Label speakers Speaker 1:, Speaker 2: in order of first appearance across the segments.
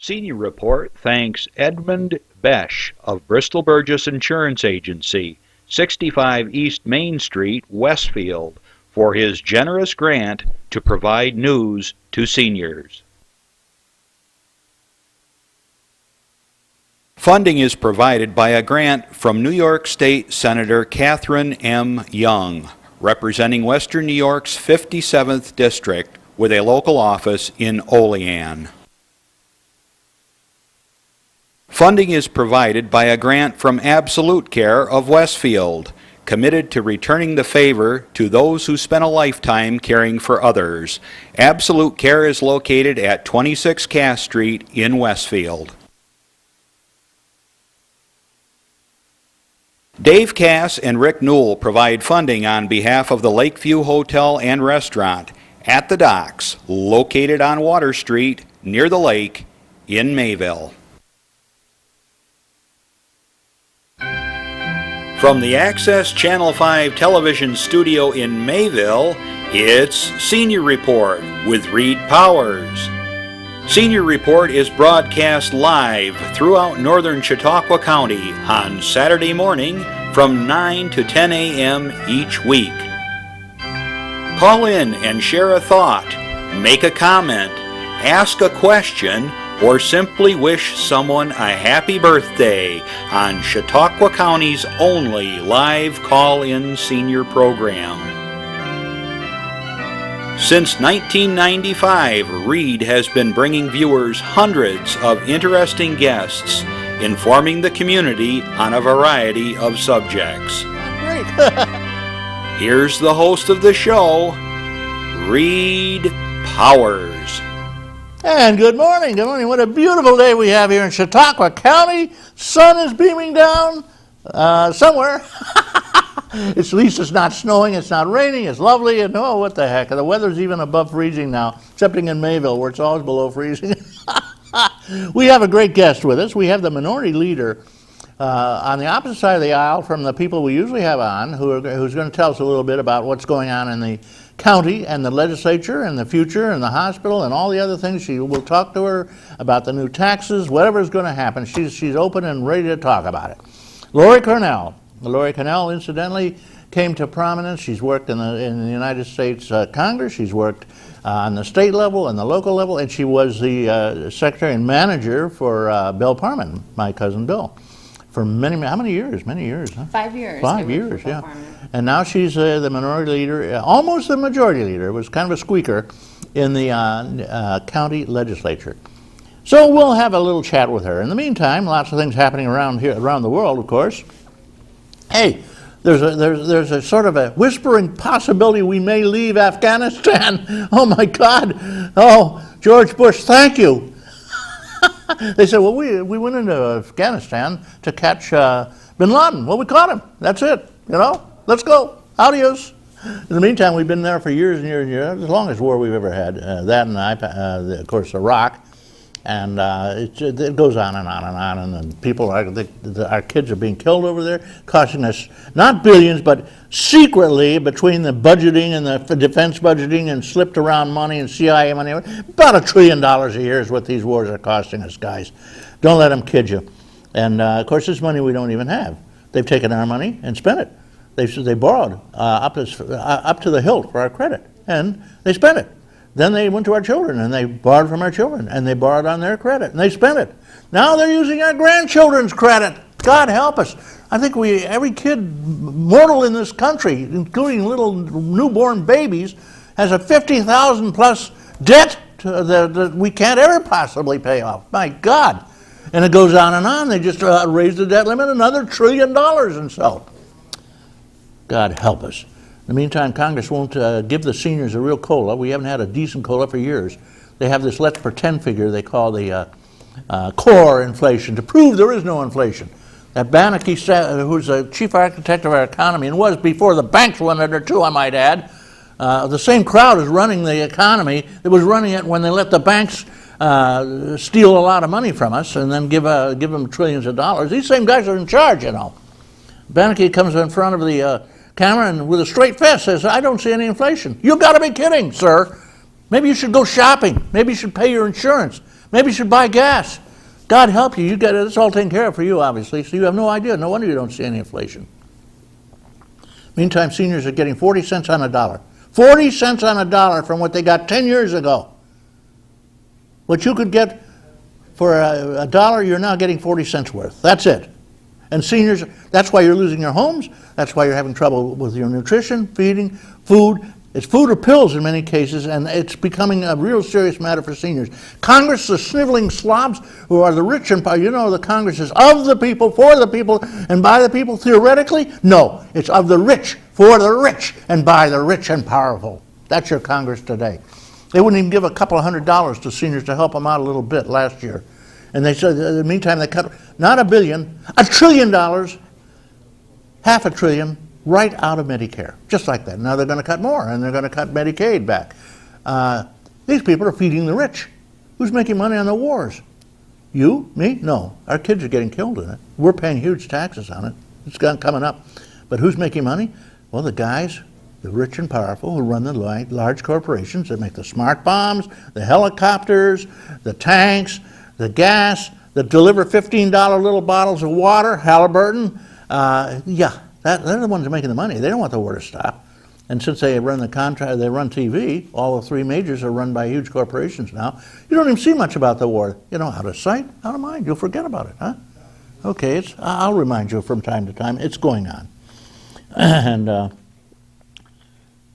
Speaker 1: Senior Report thanks Edmund Besch of Bristol Burgess Insurance Agency, 65 East Main Street, Westfield, for his generous grant to provide news to seniors. Funding is provided by a grant from New York State Senator Catherine M. Young, representing Western New York's 57th District with a local office in Olean. Funding is provided by a grant from Absolute Care of Westfield, committed to returning the favor to those who spent a lifetime caring for others. Absolute Care is located at 26 Cass Street in Westfield. Dave Cass and Rick Newell provide funding on behalf of the Lakeview Hotel and Restaurant at the Docks, located on Water Street near the lake in Mayville. From the Access Channel 5 television studio in Mayville, it's Senior Report with Reed Powers. Senior Report is broadcast live throughout northern Chautauqua County on Saturday morning from 9 to 10 a.m. each week. Call in and share a thought, make a comment, ask a question, or simply wish someone a happy birthday on Chautauqua County's only live call-in senior program. Since 1995, Reed has been bringing viewers hundreds of interesting guests, informing the community on a variety of subjects.
Speaker 2: Great.
Speaker 1: Here's the host of the show, Reed Powers.
Speaker 2: And good morning, good morning. What a beautiful day we have here in Chautauqua County. Sun is beaming down somewhere. At least it's not snowing, it's not raining, it's lovely, and oh, what the heck. The weather's even above freezing now, excepting in Mayville, where it's always below freezing. We have a great guest with us. We have the minority leader on the opposite side of the aisle from the people we usually have on, who's going to tell us a little bit about what's going on in the county and the legislature and the future and the hospital and all the other things. She will talk to her about the new taxes, whatever is going to happen. She's open and ready to talk about it. Lori Cornell. Lori Cornell, incidentally, came to prominence. She's worked in the United States Congress. She's worked on the state level and the local level, and she was the secretary and manager for Bill Parman, my cousin Bill, for how many years? Many years, huh?
Speaker 3: 5 years.
Speaker 2: 5 years, yeah. And now she's the minority leader, almost the majority leader. It was kind of a squeaker in the county legislature. So we'll have a little chat with her. In the meantime, lots of things happening around the world, of course. Hey, there's a sort of a whispering possibility we may leave Afghanistan. Oh my God! Oh, George Bush, thank you. They said, well, we went into Afghanistan to catch bin Laden. Well, we caught him. That's it. You know, let's go. Adios. In the meantime, we've been there for years and years and years. The longest war we've ever had. That and of course, Iraq. And it goes on and on and on, and then people our kids are being killed over there, costing us not billions, but secretly between the budgeting and the defense budgeting and slipped around money and CIA money, about $1 trillion a year is what these wars are costing us, guys. Don't let them kid you. And of course, this money we don't even have. They've taken our money and spent it. They borrowed up to the hilt for our credit, and they spent it. Then they went to our children and they borrowed from our children and they borrowed on their credit and they spent it. Now they're using our grandchildren's credit. God help us. I think every kid mortal in this country, including little newborn babies, has a $50,000 plus debt that we can't ever possibly pay off. My God. And it goes on and on. They just raised the debt limit another $1 trillion and so. God help us. In the meantime, Congress won't give the seniors a real COLA. We haven't had a decent COLA for years. They have this let's pretend figure they call the core inflation to prove there is no inflation. That Bannocky, who's the chief architect of our economy and was before the banks went under too, I might add, the same crowd is running the economy that was running it when they let the banks steal a lot of money from us and then give them trillions of dollars. These same guys are in charge, you know. Bannocky comes in front of the camera and with a straight face says, I don't see any inflation. You've got to be kidding, sir. Maybe you should go shopping. Maybe you should pay your insurance. Maybe you should buy gas. God help you. You get it. It's all taken care of for you, obviously. So you have no idea. No wonder you don't see any inflation. Meantime, seniors are getting 40 cents on a dollar. 40 cents on a dollar from what they got 10 years ago. What you could get for a dollar, you're now getting 40 cents worth. That's it. And seniors, that's why you're losing your homes. That's why you're having trouble with your nutrition, feeding, food. It's food or pills in many cases, and it's becoming a real serious matter for seniors. Congress, the sniveling slobs who are the rich and powerful, you know the Congress is of the people, for the people, and by the people, theoretically? No, it's of the rich, for the rich, and by the rich and powerful. That's your Congress today. They wouldn't even give a couple of $100 to seniors to help them out a little bit last year. And they said, in the meantime, they cut not $1 billion, $1 trillion, half a trillion, right out of Medicare, just like that. Now they're going to cut more, and they're going to cut Medicaid back. These people are feeding the rich. Who's making money on the wars? You? Me? No. Our kids are getting killed in it. We're paying huge taxes on it. It's coming up. But who's making money? Well, the guys, the rich and powerful, who run the large corporations that make the smart bombs, the helicopters, the tanks, the gas, that deliver $15 little bottles of water, Halliburton. They're the ones who are making the money. They don't want the war to stop. And since they run the contract, they run TV, all the three majors are run by huge corporations now. You don't even see much about the war. You know, out of sight, out of mind. You'll forget about it, huh? Okay, I'll remind you from time to time. It's going on. And, of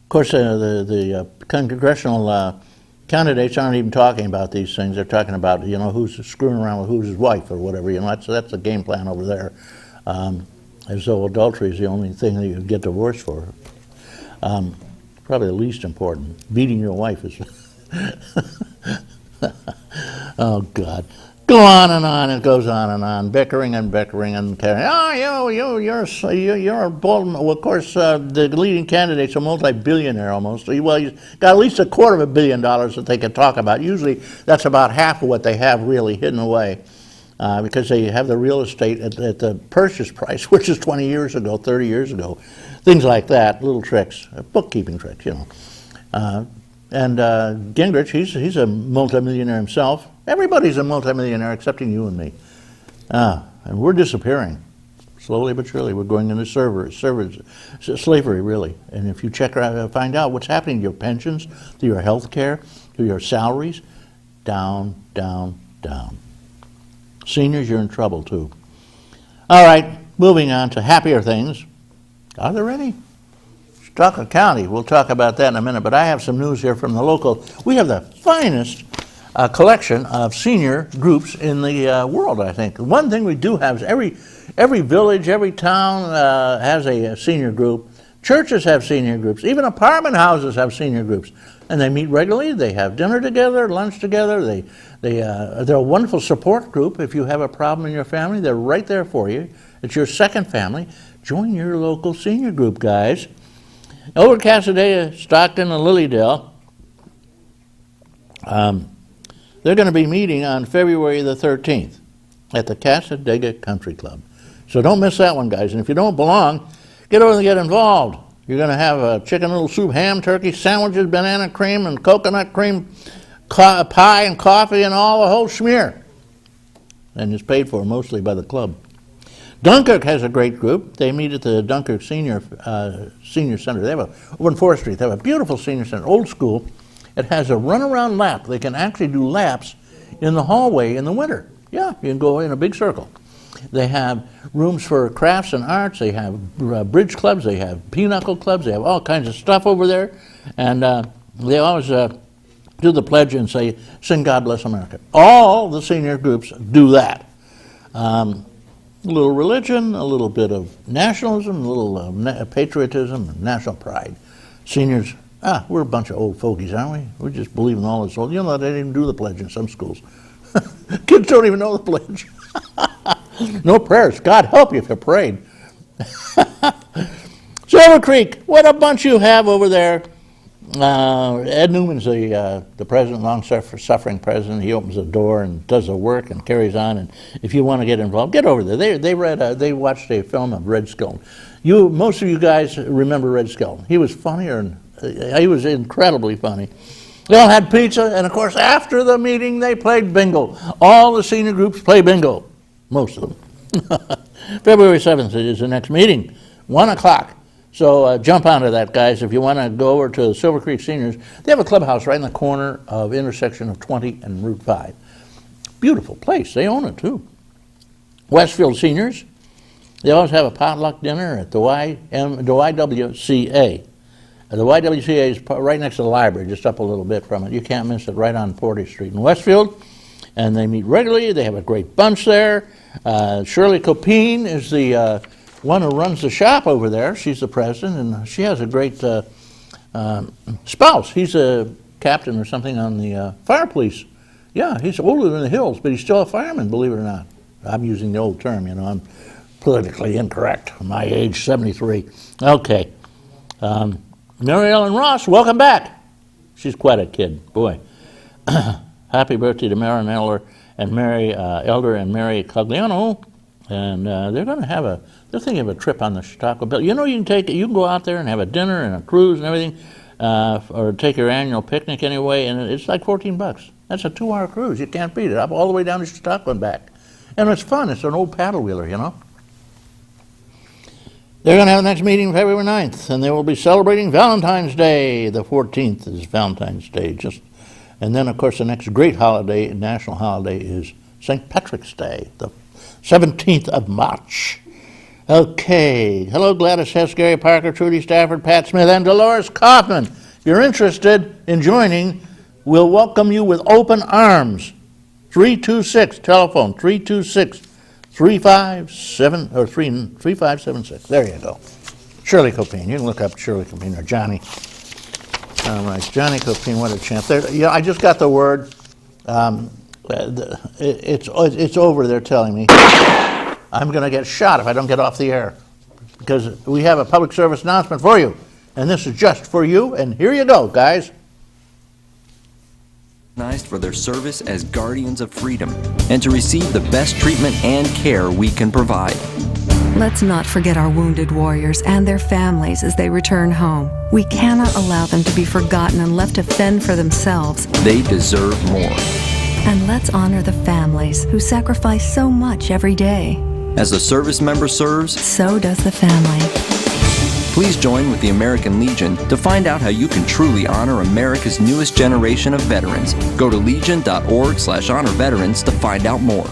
Speaker 2: course, the congressional candidates aren't even talking about these things. They're talking about, you know, who's screwing around with who's wife or whatever. You know, that's the game plan over there. As though adultery is the only thing that you get divorced for. Probably the least important. Beating your wife is. Oh God, go on and on. It goes on and on. Bickering and bickering and carrying. Oh, you're a bold. Well, of course, the leading candidate's a multi-billionaire almost. Well, he's got at least $250 million that they could talk about. Usually, that's about half of what they have really hidden away. Because they have the real estate at the purchase price, which is 20 years ago, 30 years ago. Things like that, little tricks, bookkeeping tricks, you know. And Gingrich, he's a multimillionaire himself. Everybody's a multimillionaire excepting you and me. And we're disappearing. Slowly but surely, we're going into slavery, really. And if you find out what's happening to your pensions, to your health care, to your salaries, down, down, down. Seniors, you're in trouble too. All right, moving on to happier things. Are there any? Chautauqua County, we'll talk about that in a minute, but I have some news here from the local. We have the finest collection of senior groups in the world, I think. One thing we do have is every village, every town has a senior group. Churches have senior groups. Even apartment houses have senior groups. And they meet regularly. They have dinner together, lunch together. They're a wonderful support group. If you have a problem in your family, they're right there for you. It's your second family. Join your local senior group, guys. Over Casadega, Stockton, and Lilydale, they're going to be meeting on February the 13th at the Casadega Country Club. So don't miss that one, guys. And if you don't belong, get over and get involved. You're going to have a chicken noodle soup, ham, turkey, sandwiches, banana cream, and coconut cream, pie and coffee, and all the whole schmear. And it's paid for mostly by the club. Dunkirk has a great group. They meet at the Dunkirk Senior Center. They have over on 4th Street. They have a beautiful senior center, old school. It has a runaround lap. They can actually do laps in the hallway in the winter. Yeah, you can go in a big circle. They have rooms for crafts and arts. They have bridge clubs. They have pinochle clubs. They have all kinds of stuff over there. And they always do the pledge and say, sing God Bless America. All the senior groups do that. A little religion, a little bit of nationalism, a little patriotism, and national pride. Seniors, we're a bunch of old fogies, aren't we? We just believe in all this old. You know, they didn't even do the pledge in some schools. Kids don't even know the pledge. No prayers. God help you if you prayed. Silver Creek, what a bunch you have over there. Ed Newman's the president, long-suffering president. He opens the door and does the work and carries on. And if you want to get involved, get over there. They watched a film of Red Skelton. Most of you guys remember Red Skelton. He was funnier, and he was incredibly funny. They all had pizza, and of course, after the meeting, they played bingo. All the senior groups play bingo, most of them. February 7th is the next meeting, 1 o'clock. So jump onto that, guys. If you want to go over to Silver Creek Seniors, they have a clubhouse right in the corner of intersection of 20 and Route 5. Beautiful place. They own it, too. Westfield Seniors, they always have a potluck dinner at the YWCA. The YWCA is right next to the library, just up a little bit from it. You can't miss it, right on Portage Street in Westfield. And they meet regularly. They have a great bunch there. Shirley Copine is the one who runs the shop over there. She's the president, and she has a great spouse. He's a captain or something on the fire police. Yeah, he's older than the hills, but he's still a fireman, believe it or not. I'm using the old term, you know. I'm politically incorrect. My age, 73. Okay. Mary Ellen Ross, welcome back. She's quite a kid, boy. Happy birthday to Mary Elder and Mary Cogliano. And they're going to have they're thinking of a trip on the Chautauqua Bill. You know, you can go out there and have a dinner and a cruise and everything, or take your annual picnic anyway, and it's like $14. That's a 2-hour cruise. You can't beat it. Up all the way down to Chautauqua and back. And it's fun. It's an old paddle wheeler, you know. They're going to have the next meeting February 9th, and they will be celebrating Valentine's Day. The 14th is Valentine's Day. And then, of course, the next great holiday, national holiday, is St. Patrick's Day, the 17th of March. Okay. Hello, Gladys Hess, Gary Parker, Trudy Stafford, Pat Smith, and Dolores Kaufman. If you're interested in joining, we'll welcome you with open arms. 326, telephone, 326-3576. There you go. Shirley Copine. You can look up Shirley Copine or Johnny. All right, Johnny Copine, what a champ. Yeah, I just got the word. It's over, they're telling me. I'm going to get shot if I don't get off the air, because we have a public service announcement for you. And this is just for you, and here you go, guys.
Speaker 3: For their service as guardians of freedom and to receive the best treatment and care we can provide.
Speaker 4: Let's not forget our wounded warriors and their families as they return home. We cannot allow them to be forgotten and left to fend for themselves.
Speaker 3: They deserve more.
Speaker 4: And let's honor the families who sacrifice so much every day.
Speaker 3: As a service member serves,
Speaker 4: so does the family.
Speaker 3: Please join with the American Legion to find out how you can truly honor America's newest generation of veterans. Go to legion.org/honor-veterans to find out more.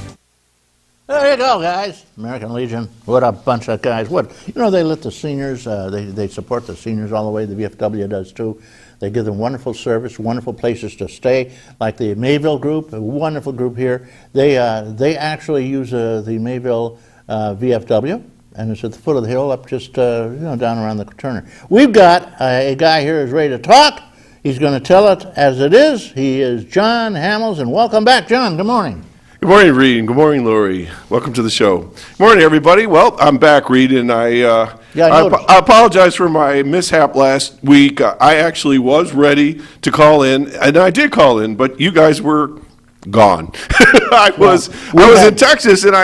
Speaker 2: There you go, guys. American Legion. What a bunch of guys. They let the seniors, they support the seniors all the way. The VFW does too. They give them wonderful service, wonderful places to stay, like the Mayville group, a wonderful group here. They actually use the Mayville VFW. And it's at the foot of the hill up just, down around the Turner. We've got a guy here who's ready to talk. He's going to tell it as it is. He is John Hamels, and welcome back, John. Good morning.
Speaker 5: Good morning, Reed, and good morning, Lori. Welcome to the show. Good morning, everybody. Well, I'm back, Reed, and I apologize for my mishap last week. I actually was ready to call in, and I did call in, but you guys were gone. I was in Texas, and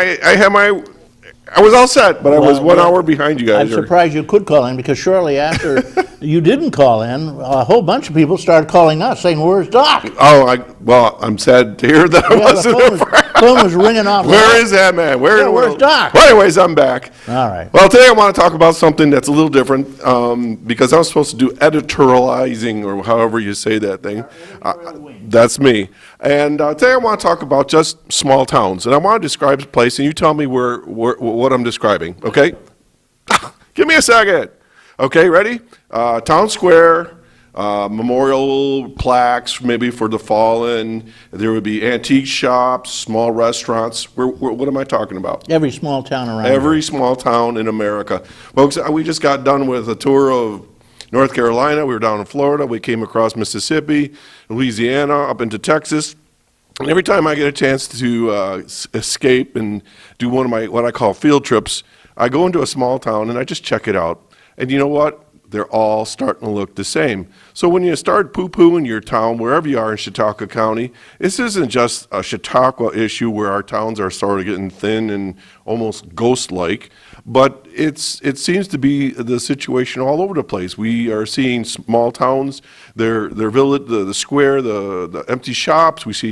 Speaker 5: I was all set, but I was 1 hour behind you guys.
Speaker 2: I'm surprised you could call in, because shortly after you didn't call in, a whole bunch of people started calling us saying, "Where's Doc?"
Speaker 5: I'm sad to hear that I wasn't
Speaker 2: the phone was ringing off.
Speaker 5: Where is that man?
Speaker 2: Where's Doc?
Speaker 5: Well, anyways, I'm back.
Speaker 2: All right.
Speaker 5: Well, today I want to talk about something that's a little different, because I was supposed to do editorializing, or however you say that thing. That's me. And today I want to talk about just small towns, and I want to describe a place, and you tell me what I'm describing, okay? Give me a second. Okay, ready? Town square, memorial plaques, maybe for the fallen. There would be antique shops, small restaurants. What am I talking about?
Speaker 2: Every small town around
Speaker 5: Every small town in America. Folks, we just got done with a tour of North Carolina. We were down in Florida. We came across Mississippi, Louisiana, up into Texas. And every time I get a chance to escape and do one of my, what I call field trips, I go into a small town and I just check it out. And you know what? They're all starting to look the same. So when you start poo-pooing your town, wherever you are in Chautauqua County, this isn't just a Chautauqua issue where our towns are sort of getting thin and almost ghost-like, But it seems to be the situation all over the place. We are seeing small towns, their village, the square, the empty shops. We see